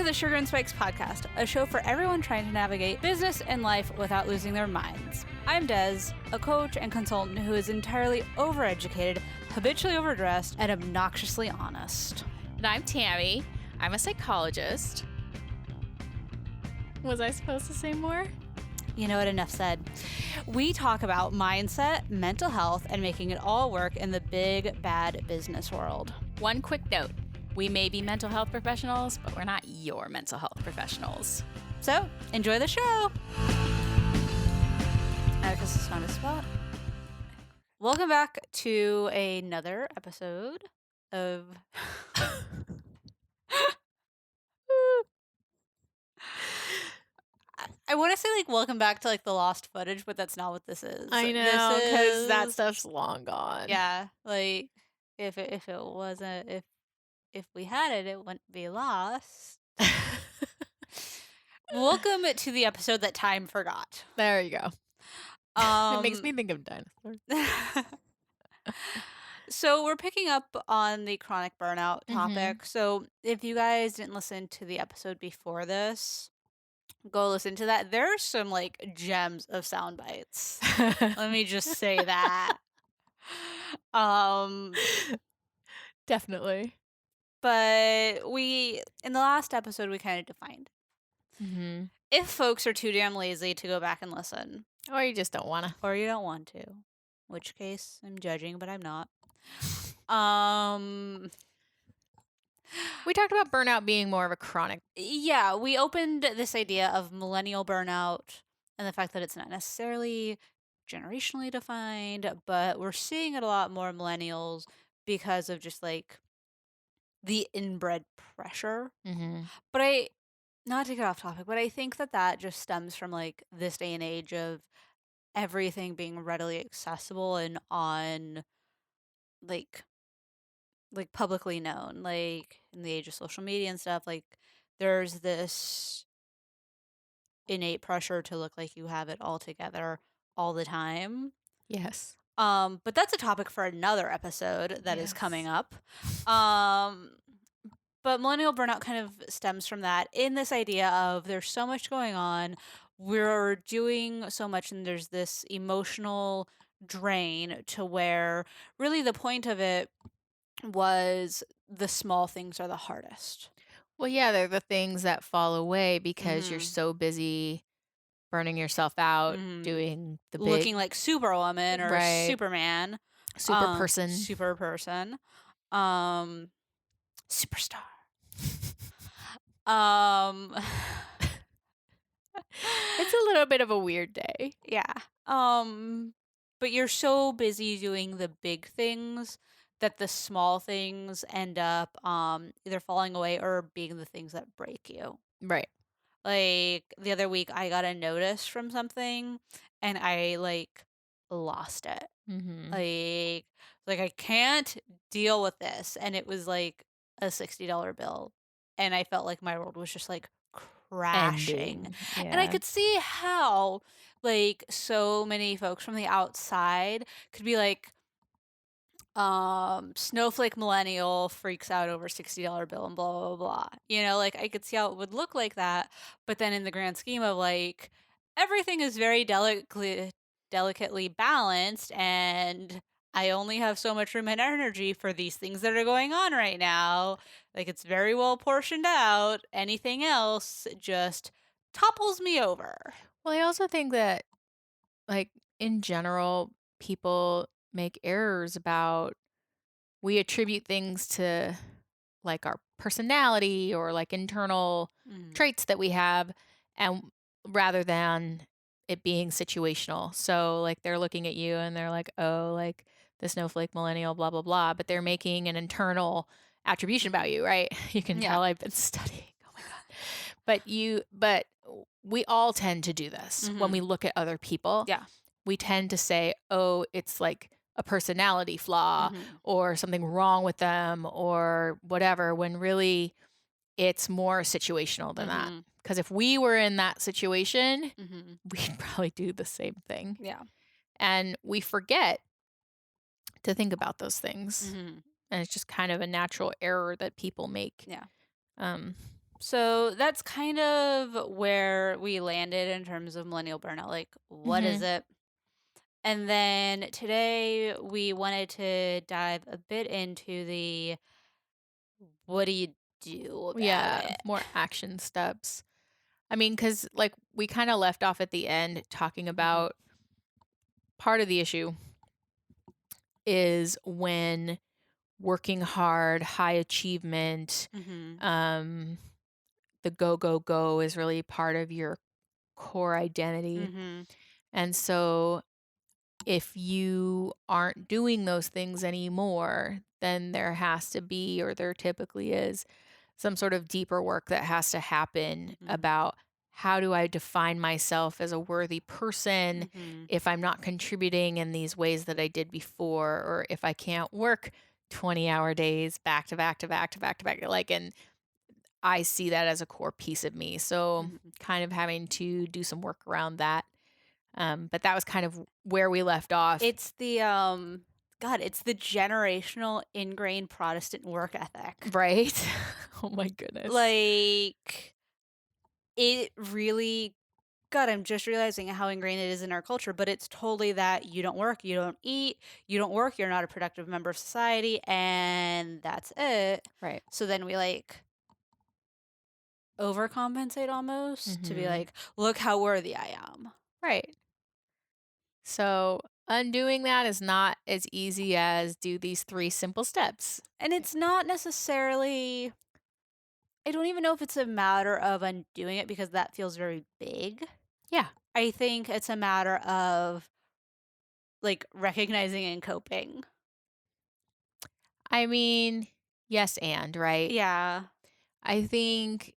to the Sugar and Spikes podcast, a show for everyone trying to navigate business and life without losing their minds. I'm Dez, a coach and consultant who is entirely overeducated, habitually overdressed, and obnoxiously honest. And I'm Tammy. I'm a psychologist. Was I supposed to say more? You know what? Enough said. We talk about mindset, mental health, and making it all work in the big, bad business world. One quick note. We may be mental health professionals, but we're not your mental health professionals. So, enjoy the show! Because it's not a spot. Welcome back to another episode of... I want to say, welcome back to, the lost footage, but that's not what this is. I know, because that stuff's long gone. Yeah, if it wasn't... If we had it, it wouldn't be lost. Welcome to the episode that time forgot. There you go. It makes me think of dinosaurs. So we're picking up on the chronic burnout topic. Mm-hmm. So if you guys didn't listen to the episode before this, go listen to that. There are some gems of sound bites. Let me just say that. Definitely. But in the last episode, we kind of defined. Mm-hmm. If folks are too damn lazy to go back and listen. Or you just don't want to. Or you don't want to. In which case, I'm judging, but I'm not. We talked about burnout being more of a chronic. Yeah, we opened this idea of millennial burnout and the fact that it's not necessarily generationally defined, but we're seeing it a lot more millennials because of just the inbred pressure. Mm-hmm. But not to get off topic, but I think that just stems from this day and age of everything being readily accessible and on publicly known, in the age of social media and stuff. There's this innate pressure to look like you have it all together all the time. Yes. But that's a topic for another episode that is coming up. But millennial burnout kind of stems from that, in this idea of there's so much going on, we're doing so much, and there's this emotional drain to where really the point of it was the small things are the hardest. Well, yeah, they're the things that fall away because you're so busy burning yourself out, doing the big... Looking like Superwoman or Right. Superman. Super person. Superstar. It's a little bit of a weird day. Yeah. But you're so busy doing the big things that the small things end up either falling away or being the things that break you. Right. The other week I got a notice from something and I lost it. Mm-hmm. I can't deal with this, and it was a $60 bill, and I felt like my world was just crashing. Yeah. And I could see how so many folks from the outside could be snowflake millennial freaks out over $60 bill and blah blah blah. I could see how it would look like that, but then in the grand scheme of everything is very delicately balanced, and I only have so much room and energy for these things that are going on right now. It's very well portioned out. Anything else just topples me over. Well, I also think that, in general, people make errors about... We attribute things to, our personality or, internal traits that we have, and rather than it being situational. So, they're looking at you and they're like, oh, the snowflake millennial, blah, blah, blah. But they're making an internal attribution about you, right? You can tell I've been studying. Oh my God. But we all tend to do this when we look at other people. Yeah. We tend to say, oh, it's a personality flaw or something wrong with them or whatever, when really it's more situational than that. Because if we were in that situation, we'd probably do the same thing. Yeah. And we forget to think about those things. And it's just kind of a natural error that people make. Yeah. So that's kind of where we landed in terms of millennial burnout. Like, what is Mhm. it? And then today we wanted to dive a bit into the what do you do about Yeah, it? more action steps. I mean, cause like, we kinda left off at the end talking Mhm. about part of the issue is when working hard, high achievement, Mhm. um, the go, go, go is really part of your core identity. Mhm. And so if you aren't doing those things anymore, then there has to be, or there typically is, some sort of deeper work that has to happen Mhm. about how do I define myself as a worthy person Mhm. if I'm not contributing in these ways that I did before, or if I can't work 20-hour days back to back to back to back to back. Like, and I see that as a core piece of me. So, Mhm. kind of having to do some work around that. But that was kind of where we left off. It's the God, it's the generational ingrained Protestant work ethic. Right? Oh my goodness. Like it really God, I'm just realizing how ingrained it is in our culture, but it's totally that you don't work, you don't eat, you don't work, you're not a productive member of society, and that's it. Right. So then we like overcompensate almost to be Mhm. like, look how worthy I am. Right. So, undoing that is not as easy as do these 3 simple steps. And it's not necessarily, I don't even know if it's a matter of undoing it because that feels very big. Yeah. I think it's a matter of like recognizing and coping. I mean, yes and, right? Yeah. I think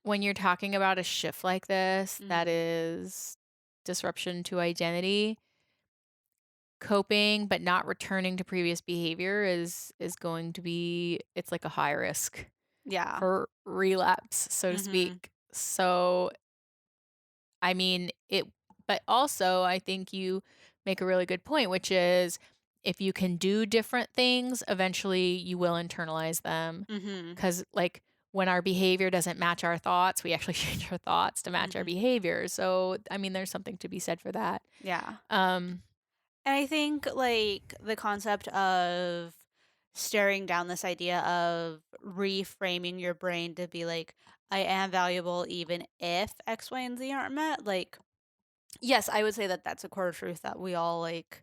when you're talking about a shift like this that Mhm. is disruption to identity, coping but not returning to previous behavior is going to be it's like a high risk Yeah. for relapse, so to Mhm. speak. So, I mean, it but also I think you make a really good point, which is if you can do different things, eventually you will internalize them. Mhm. Cause like when our behavior doesn't match our thoughts, we actually change our thoughts to match our Mhm. behavior. So, I mean, there's something to be said for that. Yeah. Um, And I think like the concept of staring down this idea of reframing your brain to be like, I am valuable even if X, Y, and Z aren't met. Like, yes, I would say that that's a core truth that we all like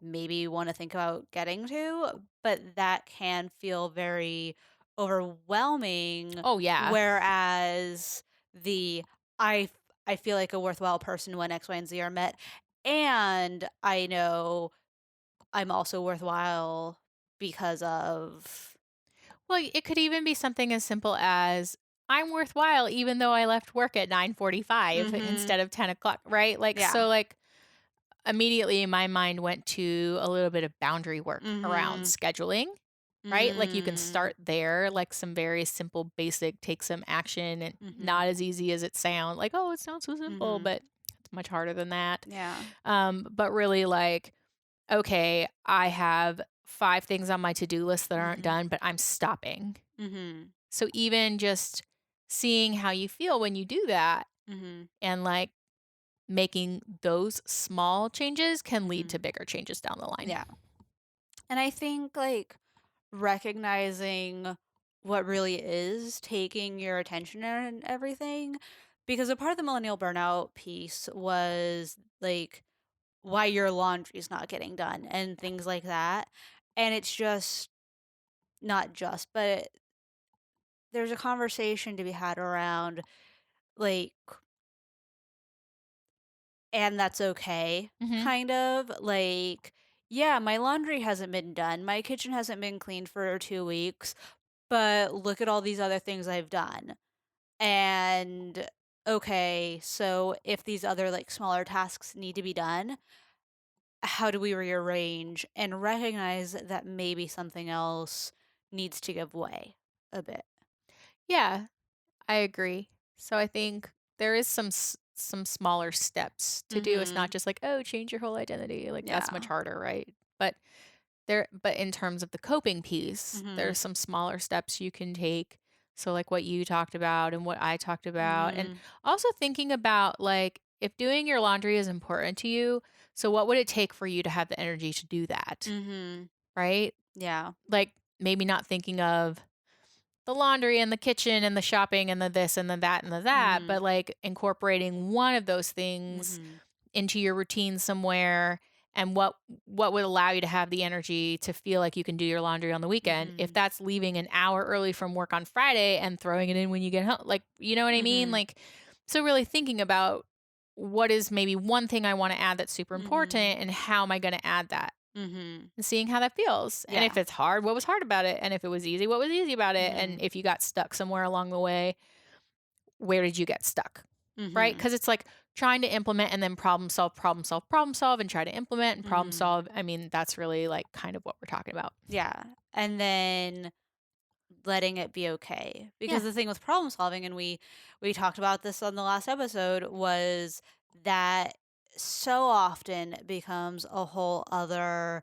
maybe want to think about getting to, but that can feel very overwhelming. oh yeah. Whereas the I feel like a worthwhile person when X, Y, and Z are met. And I know I'm also worthwhile because of Well, it could even be something as simple as I'm worthwhile even though I left work at 9:45 Mhm. instead of 10 o'clock, right? Like Yeah. so like immediately my mind went to a little bit of boundary work around Mhm. scheduling, right? Like you can Mm. start there, like some very simple, basic, take some action and Mhm. not as easy as it sounds. Like, oh, it sounds so simple, Mhm. but it's much harder than that. Yeah. But really like, okay, I have 5 things on my to-do list that aren't Mhm. done, but I'm stopping. Mhm. So even just seeing how you feel when you do that Mhm. and like making those small changes can lead to Mhm. bigger changes down the line. Yeah. And I think like recognizing what really is taking your attention and everything because a part of the millennial burnout piece was like why your laundry's not getting done and things like that. And it's just not just, but there's a conversation to be had around like and that's okay Mhm. kind of like yeah, my laundry hasn't been done. My kitchen hasn't been cleaned for 2 weeks, but look at all these other things I've done. And okay, so if these other like smaller tasks need to be done, how do we rearrange and recognize that maybe something else needs to give way a bit? Yeah, I agree. So I think there is some smaller steps to do. It's not Mhm. just like, "Oh, change your whole identity." Like that's much Yeah. harder, right? But in terms of the coping piece, Mhm. there's some smaller steps you can take So, like, what you talked about and what I talked about, and Mhm. also thinking about, like, if doing your laundry is important to you, so what would it take for you to have the energy to do that, Mhm. right? Yeah. Like, maybe not thinking of the laundry and the kitchen and the shopping and the this and the that and the that, Mhm. but, like, incorporating one of those things Mhm. into your routine somewhere, and what would allow you to have the energy to feel like you can do your laundry on the weekend. If Mhm. that's leaving an hour early from work on Friday and throwing it in when you get home, like, you know what I mean? Mhm. Like, so really thinking about what is maybe one thing I want to add that's super Mhm. important, and how am I going to add that? Mhm. And seeing how that feels. And if Yeah. it's hard, what was hard about it? And if it was easy, what was easy about it? And Mhm. if you got stuck somewhere along the way, where did you get stuck? Right? Mhm. Because it's like trying to implement and then problem solve, problem solve, problem solve, and try to implement and problem Mhm. solve. I mean, that's really like kind of what we're talking about. Yeah. And then letting it be okay. Because Yeah. the thing with problem solving, and we talked about this on the last episode, was that so often becomes a whole other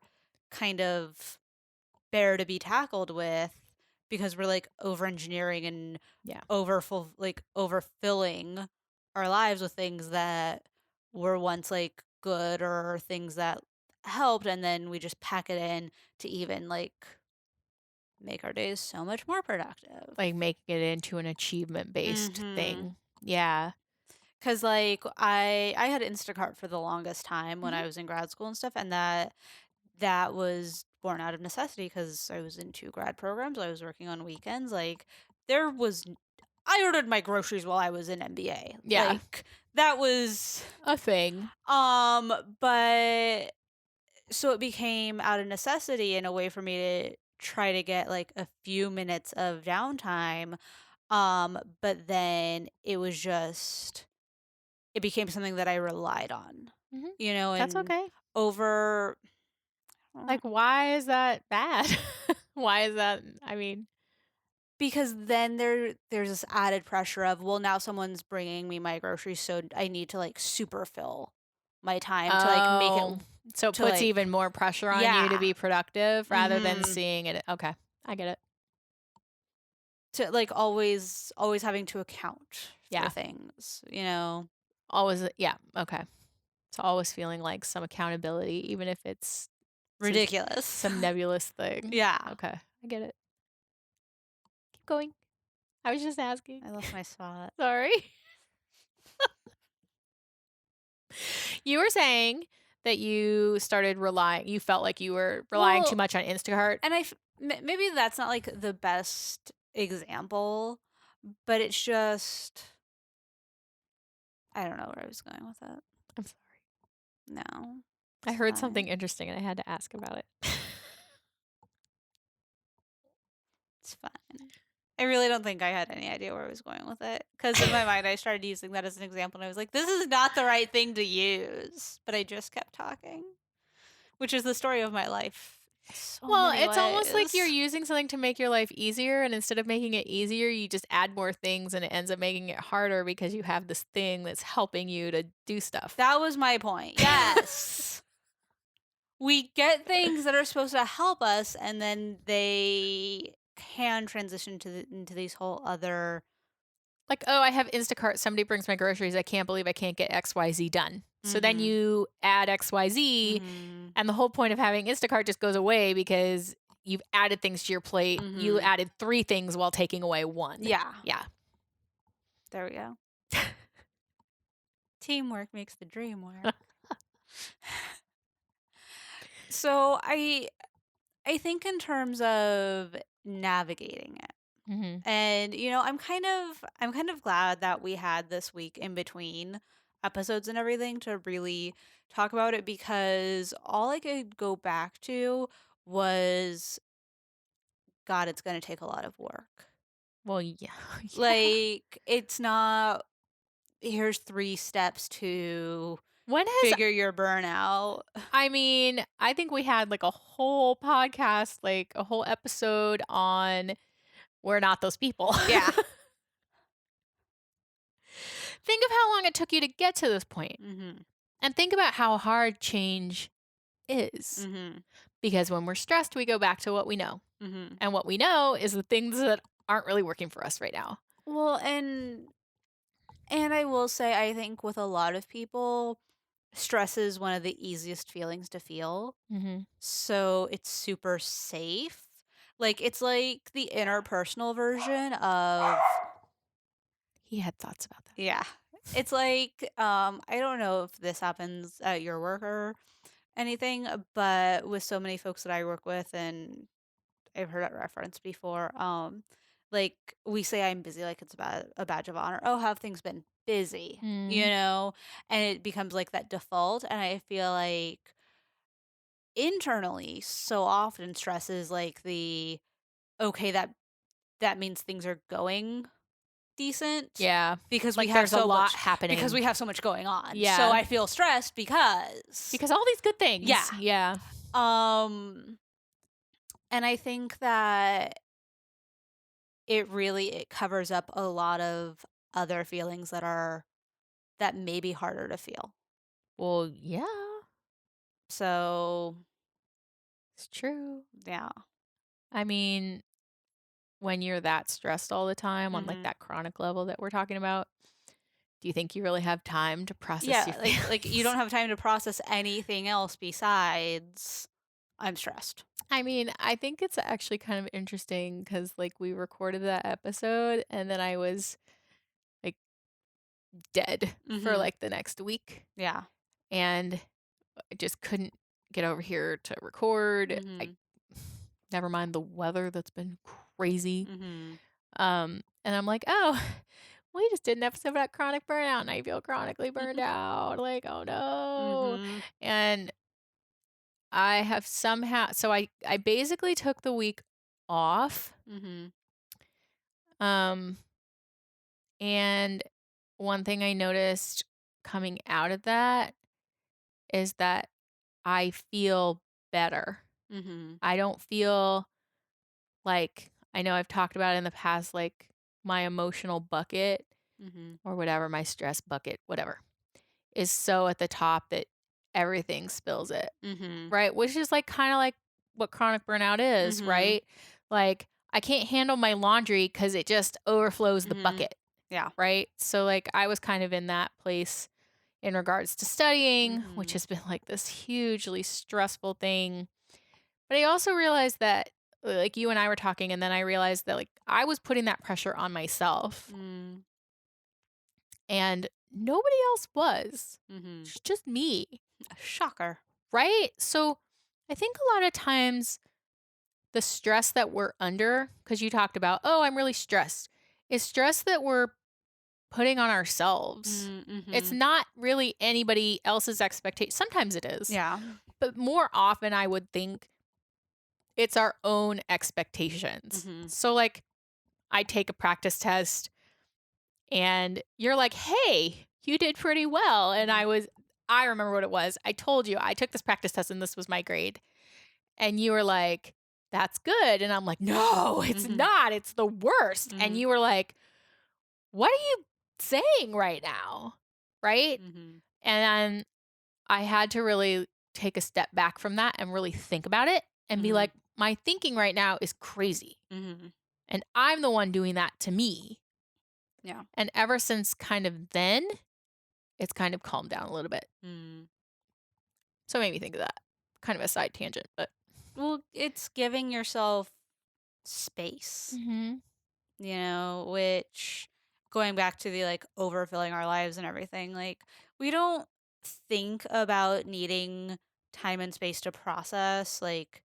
kind of bear to be tackled with, because we're like over engineering and Yeah. overfilling our lives with things that were once like good or things that helped, and then we just pack it in to even like make our days so much more productive. Like making it into an achievement based Mhm. thing. Yeah. 'Cause, like, I had Instacart for the longest time when Hmm. I was in grad school and stuff, and that was born out of necessity because I was in 2 grad programs, I was working on weekends, like, there was n I ordered my groceries while I was in MBA, Yeah. like, that was A thing. but so it became out of necessity and a way for me to try to get, like, a few minutes of downtime, but then it became something that I relied on, Hmm. That's and okay. over uh, Like, why is that bad? Why is that? I mean, because then there's this added pressure of, well, now someone's bringing me my groceries, so I need to, like, super fill my time to, like, make it oh, so it to, puts like even more pressure on you to yeah. be productive rather than Mhm. seeing it. Okay. I get it. To, like, always having to account for Yeah. things. Always, yeah. Okay. So always feeling like some accountability, even if it's Ridiculous. some nebulous thing. Yeah. Okay. I get it. Keep going. I was just asking. I lost my spot. Sorry. You were saying that you felt like you were relying too Well, much on Instacart. and maybe that's not, like, the best example, but it's just I don't know where I was going with it. I'm sorry. No, I it's heard something fine. interesting and I had to ask about it. It's fine. I really don't think I had any idea where I was going with it, because in my mind, I started using that as an example, and I was like, "This is not the right thing to use," but I just kept talking, which is the story of my life in so Well, many it's almost like you're ways. using something to make your life easier, and instead of making it easier, you just add more things and it ends up making it harder because you have this thing that's helping you to do stuff. That was my point. Yes. We get things that are supposed to help us, and then they can transition into these whole other Like, "Oh, I have Instacart, somebody brings my groceries, I can't believe I can't get XYZ done." So then Mhm. you add XYZ, Mhm. and the whole point of having Instacart just goes away because you've added things to your plate. You Mhm. added 3 things while taking away 1. Yeah. Yeah. There we go. Teamwork makes the dream work. So I think in terms of navigating it. Mhm. And I'm kind of glad that we had this week in between episodes and everything to really talk about it, because all I could go back to was, God, it's going to take a lot of work. Well, yeah. Yeah. Like, it's not, here's 3 steps to When has figure your burnout. I mean, I think we had, like, a whole podcast, like, a whole episode on "We're not those people." Yeah. Think of how long it took you to get to this point, Mhm. and think about how hard change is. Mhm. Because when we're stressed, we go back to what we know, Mhm. and what we know is the things that aren't really working for us right now. Well, and I will say I think with a lot of people, stress is one of the easiest feelings to feel. Mhm. So it's super safe. Like it's like the interpersonal version of He had thoughts about that. yeah. It's like I don't know if this happens at your work or anything, but with so many folks that I work with and I've heard it referenced before, like we say I'm busy like it's a badge of honor. Oh, have things been busy, you Mm. know? And it becomes like that default and I feel like internally so often stress is like the okay that means things are going decent Yeah. because we Like, have there's a so lot much because happening. we have so much going on. So Yeah. I feel stressed because Because all these good yeah. things. Yeah. Um and I think that it covers up a lot of other feelings that may be harder to feel. Well, yeah, So, it's true. yeah. I mean, when you're that stressed all the time on, like, Mhm. that chronic level that we're talking about, do you think you really have time to process your Yeah, like you feelings? don't have time to process anything else besides I'm stressed. I mean, I think it's actually kind of interesting because, like, we recorded that episode, and then I was, like, dead for, Mhm. like, the next week, Yeah. and I just couldn't get over here to record. I Mhm. never mind the weather that's been crazy. Mhm. And I'm like, "Oh, we just did an episode about chronic burnout, and I feel chronically burned out." Like, "Oh, no." Mhm. And I have somehow so I basically took the week off, Mhm. um, and one thing I noticed coming out of that is that I feel better. Mhm. I don't feel like I know I've talked about it in the past, like, my emotional bucket Mhm. or whatever, my stress bucket, whatever, is so at the top that everything spills it, Mhm. right? Which is, like, kinda like what chronic burnout is, Mhm. right? Like, I can't handle my laundry because it just overflows the Mhm. bucket, Yeah. right? So, like, I was kind of in that place in regards to studying, which Mhm. has been, like, this hugely stressful thing. But I also realized that, like, you and I were talking, and then I realized that, like, I was putting that pressure on myself, Mm. and nobody else was. Mhm. It's just me, A shocker. right? So I think a lot of times the stress that we're under, because you talked about, oh, I'm really stressed, is stress that we're putting on ourselves. Mm, It's mhm. not really anybody else's expectation. Sometimes it is, Yeah. but more often I would think it's our own expectations. Mhm. So, like, I take a practice test and you're like, "Hey, you did pretty well." And Mhm. I remember what it was. I told you I took this practice test and this was my grade. And you were like, "That's good." And I'm like, "No, it's Mhm. not. It's the worst." And Mhm. you were like, "What are you saying right now?" Right? Mhm. And I had to really take a step back from that and really think about it and be Mhm. like, "My thinking right now is crazy. Mhm. And I'm the one doing that to me." Yeah. And ever since kind of then, it's kind of calmed down a little bit. Mm. So it made me think of that. Kind of a side tangent, but Well, it's giving yourself space, mhm. which going back to the like overfilling our lives and everything, like we don't think about needing time and space to process like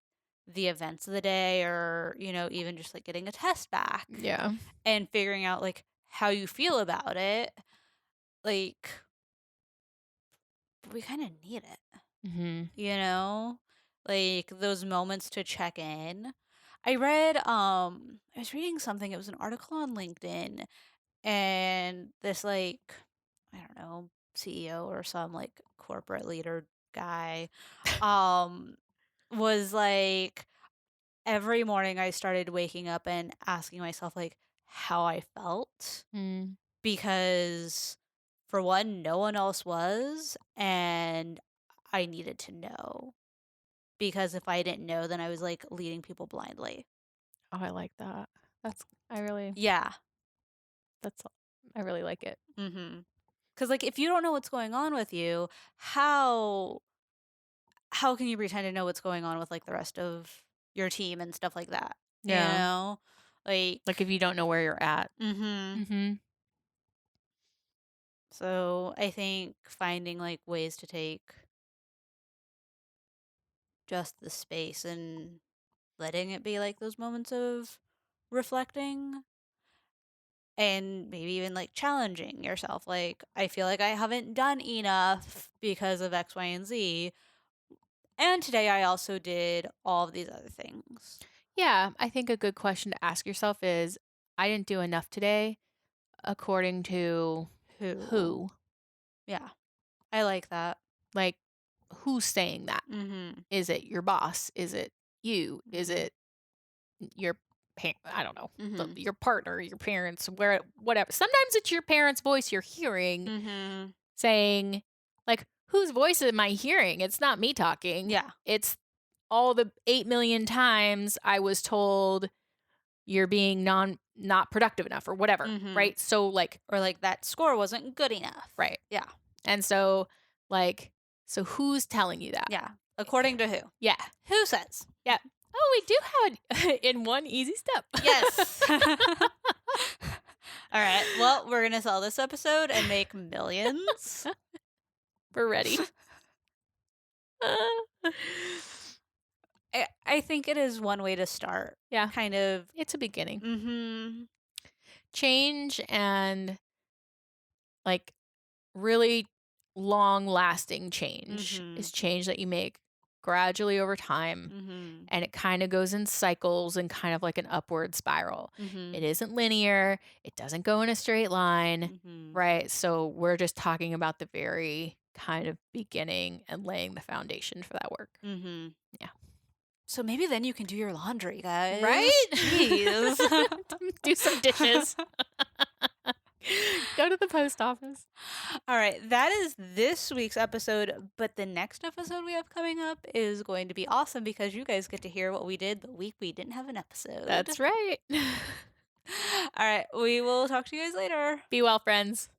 the events of the day or, even just like getting a test back Yeah. and figuring out like how you feel about it. Like we kind of need it. Mhm. You know? Like those moments to check in. I was reading something, it was an article on LinkedIn and this like I don't know, CEO or some like corporate leader guy um was like every morning I started waking up and asking myself like how I felt Mm. because for one no one else was and I needed to know. Because if I didn't know, then I was, like, leading people blindly. Oh, I like that. That's I really Yeah. that's I really like it. Mhm. 'Cause, like, if you don't know what's going on with you, how how can you pretend to know what's going on with, like, the rest of your team and stuff like that, you Yeah. know? Like, if Like you don't know where you're at. mhm. Mhm. So, I think finding, like, ways to take just the space and letting it be, like, those moments of reflecting and maybe even, like, challenging yourself, like, "I feel like I haven't done enough because of X, Y, and Z, and today I also did all of these other things." Yeah, I think a good question to ask yourself is, "I didn't do enough today, according to Who? who?" Yeah, I like that. Like, who's saying that? Mhm. Is it your boss? Is it you? Is Mhm. it your I don't know, Mhm. your partner, your parents, where whatever. Sometimes it's your parents' voice you're hearing Mhm. saying, like, whose voice am I hearing? It's not me talking. Yeah. It's all the 8 million times I was told you're being not productive enough or whatever, Mhm. right? So like, Or, like, that score wasn't good enough. right. Yeah. And so like, so who's telling you that? Yeah. According to who? Yeah. Who says? Yeah. Oh, we do have it in one easy step. Yes. Alright, well, we're gonna sell this episode and make millions. We're ready. I think it is one way to start. Yeah. Kind of It's a beginning. mhm. Change and like really long lasting change Mhm. is change that you make gradually over time, Mhm. and it kind of goes in cycles and kind of like an upward spiral. It Mhm. isn't linear, it doesn't go in a straight line, Mhm. right? So we're just talking about the very kind of beginning and laying the foundation for that work. Mhm. Yeah. So maybe then you can do your laundry, Right? guys. Jeez. Do some dishes. Go to the post office. All right, that is this week's episode, but the next episode we have coming up is going to be awesome because you guys get to hear what we did the week we didn't have an episode. That's right. All right, we will talk to you guys later. Be well, friends.